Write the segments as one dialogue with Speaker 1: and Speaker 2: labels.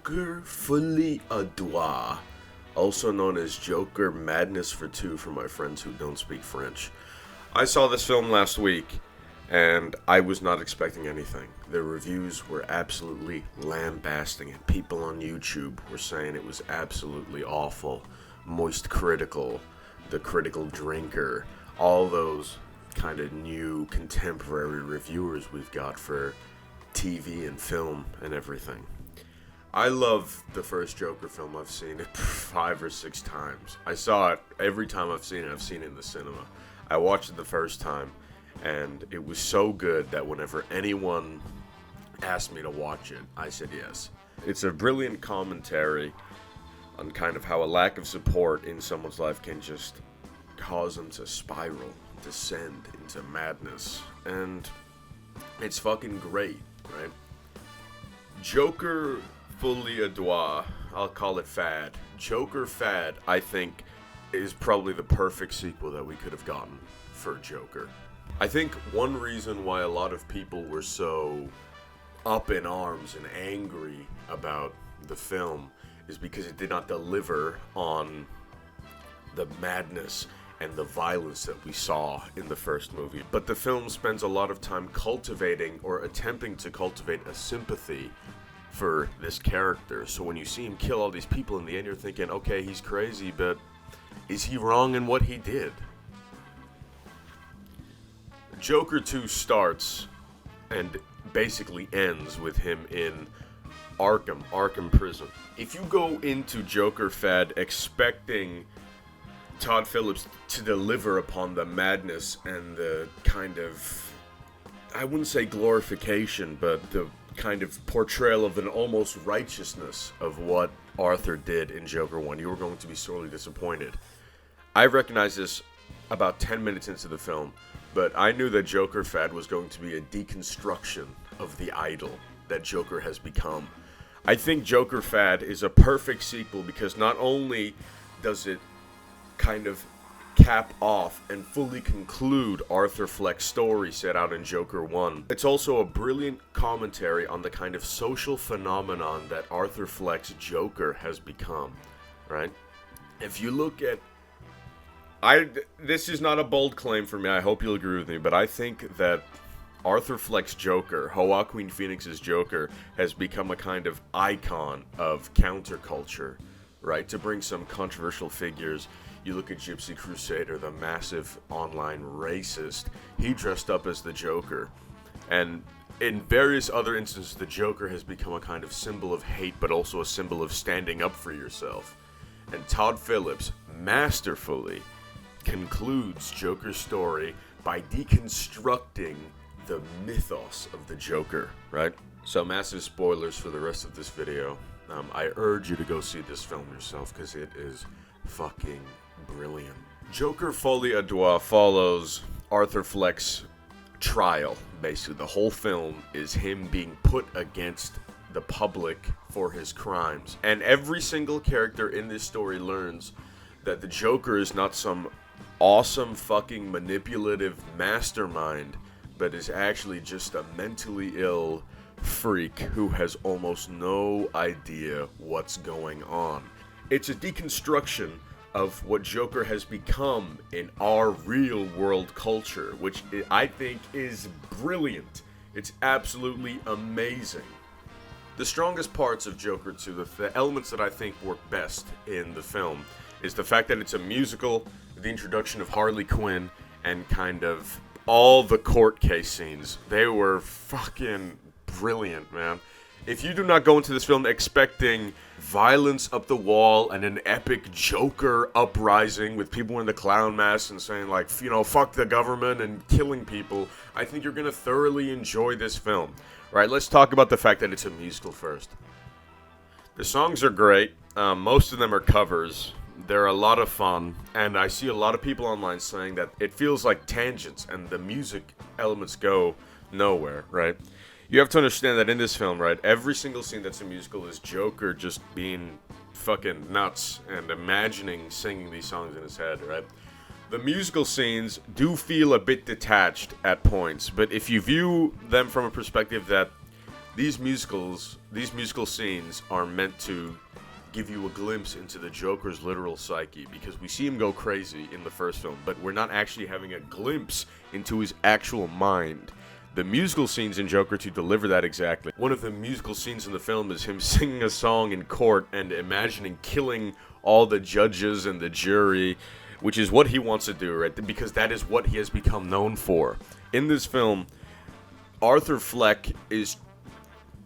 Speaker 1: Joker Folie, also known as Joker Madness for Two for my friends who don't speak French. I saw this film last week, and I was not expecting anything. The reviews were absolutely lambasting it. People on YouTube were saying it was absolutely awful. Moist Critical, The Critical Drinker, all those kind of new contemporary reviewers we've got for TV and film and everything. I love the first Joker film. I've seen it 5 or 6 times. I saw it every time I've seen it in the cinema. I watched it the first time, and it was so good that whenever anyone asked me to watch it, I said yes. It's a brilliant commentary on kind of how a lack of support in someone's life can just cause them to spiral, descend into madness. And it's fucking great, right? Joker Folie à Deux, I'll call it Fad. Joker Fad, I think, is probably the perfect sequel that we could have gotten for Joker. I think one reason why a lot of people were so up in arms and angry about the film is because it did not deliver on the madness and the violence that we saw in the first movie. But the film spends a lot of time cultivating or attempting to cultivate a sympathy for this character. So when you see him kill all these people in the end, you're thinking, okay, he's crazy, but is he wrong in what he did? Joker 2 starts and basically ends with him in Arkham Prison. If you go into Joker Fad expecting Todd Phillips to deliver upon the madness and the kind of, I wouldn't say glorification, but the kind of portrayal of an almost righteousness of what Arthur did in Joker 1, you were going to be sorely disappointed. I recognized this about 10 minutes into the film, but I knew that Joker Fad was going to be a deconstruction of the idol that Joker has become. I think Joker Fad is a perfect sequel because not only does it kind of cap off and fully conclude Arthur Fleck's story set out in Joker 1, it's also a brilliant commentary on the kind of social phenomenon that Arthur Fleck's Joker has become, right? If you look at this is not a bold claim for me, I hope you'll agree with me, but I think that Arthur Fleck's Joker, Joaquin Phoenix's Joker, has become a kind of icon of counterculture, right? To bring some controversial figures, you look at Gypsy Crusader, the massive online racist. He dressed up as the Joker. And in various other instances, the Joker has become a kind of symbol of hate, but also a symbol of standing up for yourself. And Todd Phillips masterfully concludes Joker's story by deconstructing the mythos of the Joker, right? So massive spoilers for the rest of this video. I urge you to go see this film yourself because it is fucking brilliant. Joker Folie à Deux follows Arthur Fleck's trial. Basically, the whole film is him being put against the public for his crimes. And every single character in this story learns that the Joker is not some awesome fucking manipulative mastermind, but is actually just a mentally ill freak who has almost no idea what's going on. It's a deconstruction of what Joker has become in our real world culture, which I think is brilliant. It's absolutely amazing. The strongest parts of Joker 2, the elements that I think work best in the film, is the fact that it's a musical, the introduction of Harley Quinn, and kind of all the court case scenes. They were fucking brilliant, man. If you do not go into this film expecting violence up the wall and an epic Joker uprising with people wearing the clown masks and saying, like, you know, fuck the government and killing people, I think you're going to thoroughly enjoy this film. Right, let's talk about the fact that it's a musical first. The songs are great. Most of them are covers. They're a lot of fun, and I see a lot of people online saying that it feels like tangents and the music elements go nowhere, right? You have to understand that in this film, right, every single scene that's a musical is Joker just being fucking nuts and imagining singing these songs in his head, right? The musical scenes do feel a bit detached at points, but if you view them from a perspective that these musical scenes are meant to give you a glimpse into the Joker's literal psyche, because we see him go crazy in the first film, but we're not actually having a glimpse into his actual mind. The musical scenes in Joker 2 deliver that exactly. One of the musical scenes in the film is him singing a song in court and imagining killing all the judges and the jury, which is what he wants to do, right? Because that is what he has become known for. In this film, Arthur Fleck is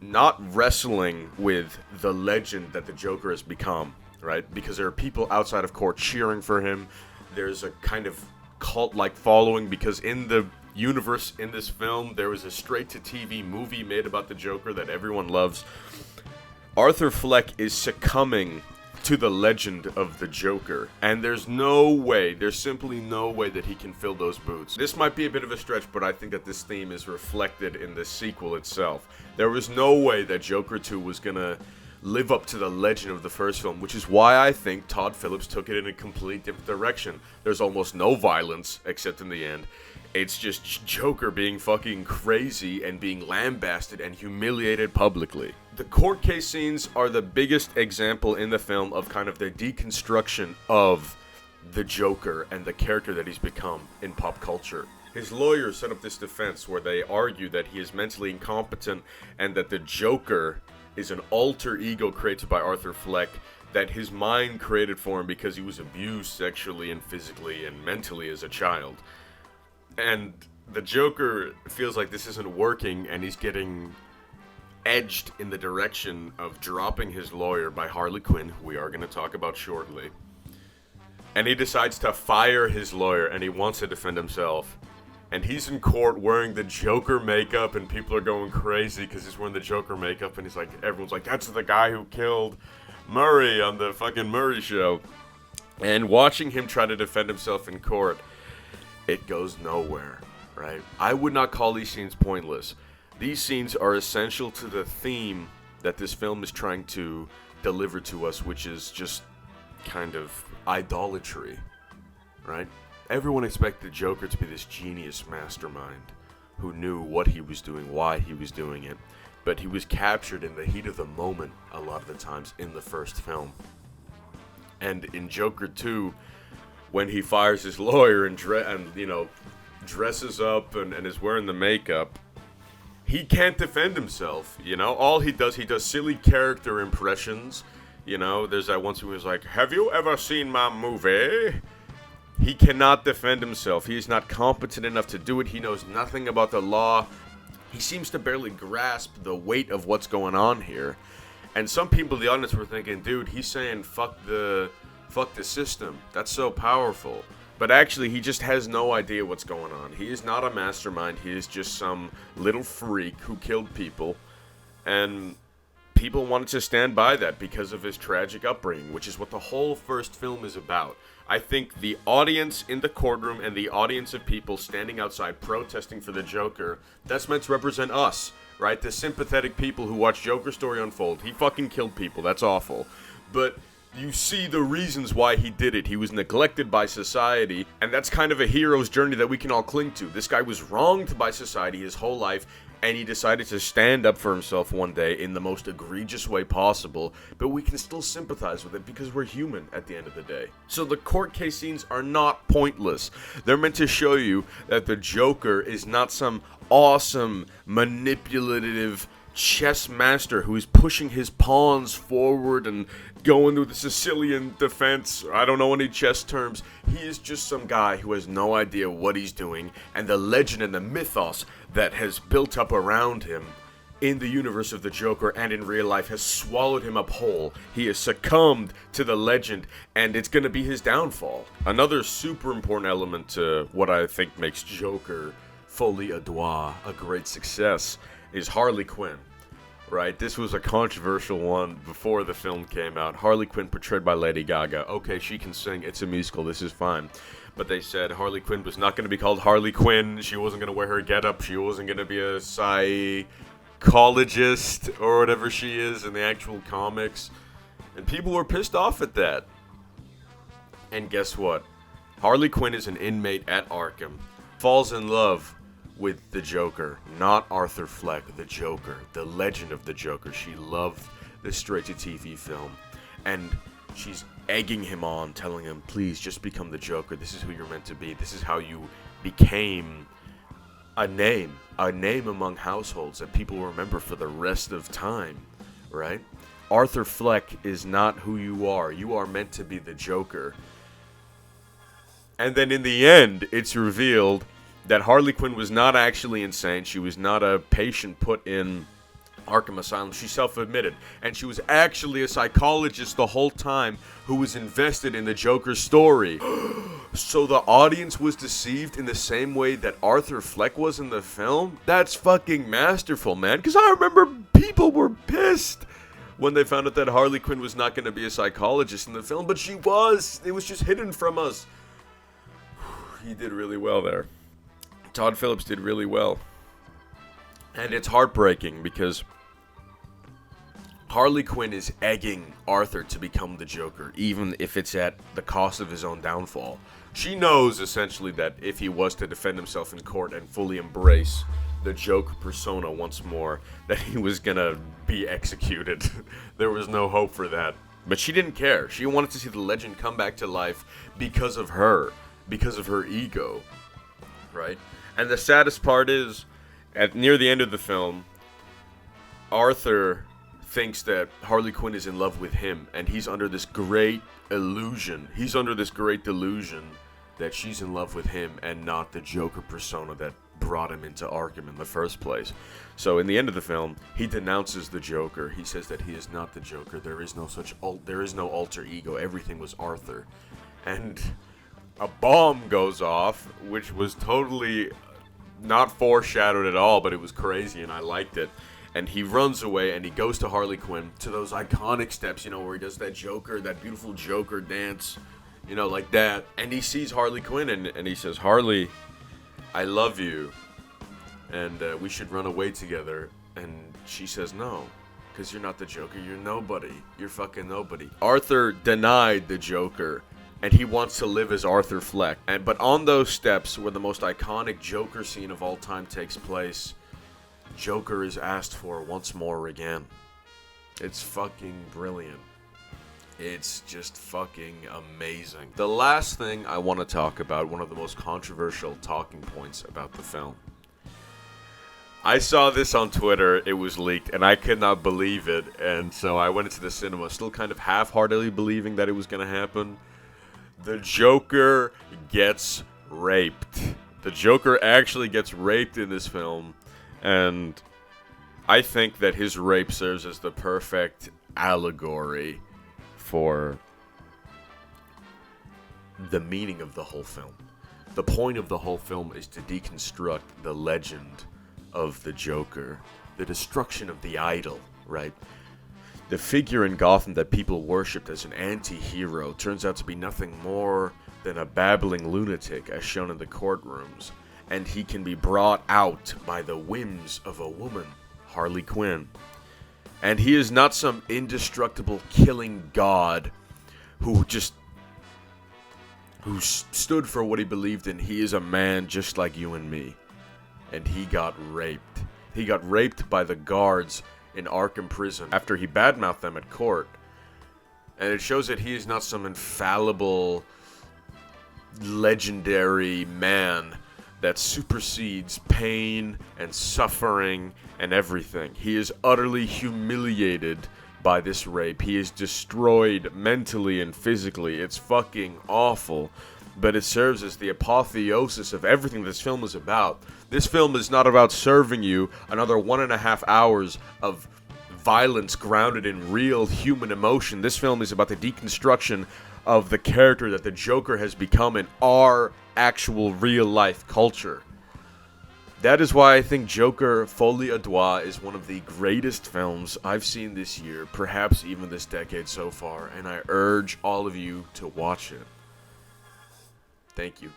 Speaker 1: not wrestling with the legend that the Joker has become, right? Because there are people outside of court cheering for him. There's a kind of cult-like following, because in the universe in this film, there was a straight-to-TV movie made about the Joker that everyone loves. Arthur Fleck is succumbing to the legend of the Joker, and there's simply no way that he can fill those boots. This might be a bit of a stretch, but I think that this theme is reflected in the sequel itself. There was no way that Joker 2 was gonna live up to the legend of the first film, which is why I think Todd Phillips took it in a complete different direction. There's almost no violence, except in the end. It's just Joker being fucking crazy and being lambasted and humiliated publicly. The court case scenes are the biggest example in the film of kind of the deconstruction of the Joker and the character that he's become in pop culture. His lawyers set up this defense where they argue that he is mentally incompetent and that the Joker is an alter ego created by Arthur Fleck that his mind created for him because he was abused sexually and physically and mentally as a child. And the Joker feels like this isn't working, and he's getting edged in the direction of dropping his lawyer by Harley Quinn, who we are going to talk about shortly. And he decides to fire his lawyer, and he wants to defend himself. And he's in court wearing the Joker makeup, and people are going crazy because he's wearing the Joker makeup, and he's like, everyone's like, that's the guy who killed Murray on the fucking Murray show. And watching him try to defend himself in court, it goes nowhere, right? I would not call these scenes pointless. These scenes are essential to the theme that this film is trying to deliver to us, which is just kind of idolatry, right? Everyone expected the Joker to be this genius mastermind who knew what he was doing, why he was doing it, but he was captured in the heat of the moment a lot of the times in the first film. And in Joker 2, when he fires his lawyer and dresses up and is wearing the makeup, he can't defend himself, All he does silly character impressions, There's that one scene where he's like, have you ever seen my movie? He cannot defend himself. He is not competent enough to do it. He knows nothing about the law. He seems to barely grasp the weight of what's going on here. And some people in the audience were thinking, dude, he's saying fuck the system. That's so powerful. But actually, he just has no idea what's going on. He is not a mastermind. He is just some little freak who killed people. And people wanted to stand by that because of his tragic upbringing, which is what the whole first film is about. I think the audience in the courtroom and the audience of people standing outside protesting for the Joker, that's meant to represent us, right? The sympathetic people who watch Joker's story unfold. He fucking killed people. That's awful. But you see the reasons why he did it. He was neglected by society, and that's kind of a hero's journey that we can all cling to. This guy was wronged by society his whole life, and he decided to stand up for himself one day in the most egregious way possible, but we can still sympathize with it because we're human at the end of the day. So the court case scenes are not pointless. They're meant to show you that the Joker is not some awesome, manipulative chess master who is pushing his pawns forward and going through the Sicilian defense. I don't know any chess terms. He is just some guy who has no idea what he's doing, and the legend and the mythos that has built up around him in the universe of the Joker and in real life has swallowed him up whole. He has succumbed to the legend, and it's going to be his downfall. Another super important element to what I think makes Joker Folie à Deux a great success is Harley Quinn, right? This was a controversial one before the film came out. Harley Quinn portrayed by Lady Gaga. Okay, she can sing. It's a musical. This is fine. But they said Harley Quinn was not going to be called Harley Quinn. She wasn't going to wear her getup. She wasn't going to be a psychologist or whatever she is in the actual comics. And people were pissed off at that. And guess what? Harley Quinn is an inmate at Arkham. Falls in love with the Joker, not Arthur Fleck, the Joker, the legend of the Joker. She loved the straight-to-TV film, and she's egging him on, telling him, please, just become the Joker. This is who you're meant to be. This is how you became a name among households that people will remember for the rest of time, right? Arthur Fleck is not who you are. You are meant to be the Joker. And then in the end, it's revealed that Harley Quinn was not actually insane. She was not a patient put in Arkham Asylum. She self-admitted. And she was actually a psychologist the whole time who was invested in the Joker's story. So the audience was deceived in the same way that Arthur Fleck was in the film? That's fucking masterful, man. Because I remember people were pissed when they found out that Harley Quinn was not going to be a psychologist in the film. But she was. It was just hidden from us. He did really well there. Todd Phillips did really well. And it's heartbreaking because Harley Quinn is egging Arthur to become the Joker, even if it's at the cost of his own downfall. She knows, essentially, that if he was to defend himself in court and fully embrace the Joker persona once more, that he was gonna be executed. There was no hope for that. But she didn't care. She wanted to see the legend come back to life because of her ego, right? And the saddest part is, near the end of the film, Arthur thinks that Harley Quinn is in love with him, and he's under this great illusion. He's under this great delusion that she's in love with him and not the Joker persona that brought him into Arkham in the first place. So in the end of the film, he denounces the Joker. He says that he is not the Joker. There is no alter ego. Everything was Arthur. And a bomb goes off, which was totally not foreshadowed at all, but it was crazy and I liked it. And he runs away and he goes to Harley Quinn, to those iconic steps, where he does that beautiful Joker dance, like that. And he sees Harley Quinn and he says, Harley, I love you, and we should run away together. And she says, no, because you're not the Joker. You're nobody. You're fucking nobody. Arthur denied the Joker, and he wants to live as Arthur Fleck. But on those steps where the most iconic Joker scene of all time takes place, Joker is asked for once more again. It's fucking brilliant. It's just fucking amazing. The last thing I want to talk about, one of the most controversial talking points about the film. I saw this on Twitter, it was leaked, and I could not believe it, and so I went into the cinema still kind of half-heartedly believing that it was going to happen. The Joker gets raped. The Joker actually gets raped in this film, and I think that his rape serves as the perfect allegory for the meaning of the whole film. The point of the whole film is to deconstruct the legend of the Joker, the destruction of the idol, right? The figure in Gotham that people worshipped as an anti-hero turns out to be nothing more than a babbling lunatic, as shown in the courtrooms, and he can be brought out by the whims of a woman, Harley Quinn. And he is not some indestructible killing god who stood for what he believed in. He is a man just like you and me. And he got raped. He got raped by the guards in Arkham Prison after he badmouthed them at court. And it shows that he is not some infallible, legendary man that supersedes pain and suffering and everything. He is utterly humiliated by this rape. He is destroyed mentally and physically. It's fucking awful. But it serves as the apotheosis of everything this film is about. This film is not about serving you another 1.5 hours of violence grounded in real human emotion. This film is about the deconstruction of the character that the Joker has become in our actual real life culture. That is why I think Joker Folie à Deux is one of the greatest films I've seen this year, perhaps even this decade so far, and I urge all of you to watch it. Thank you.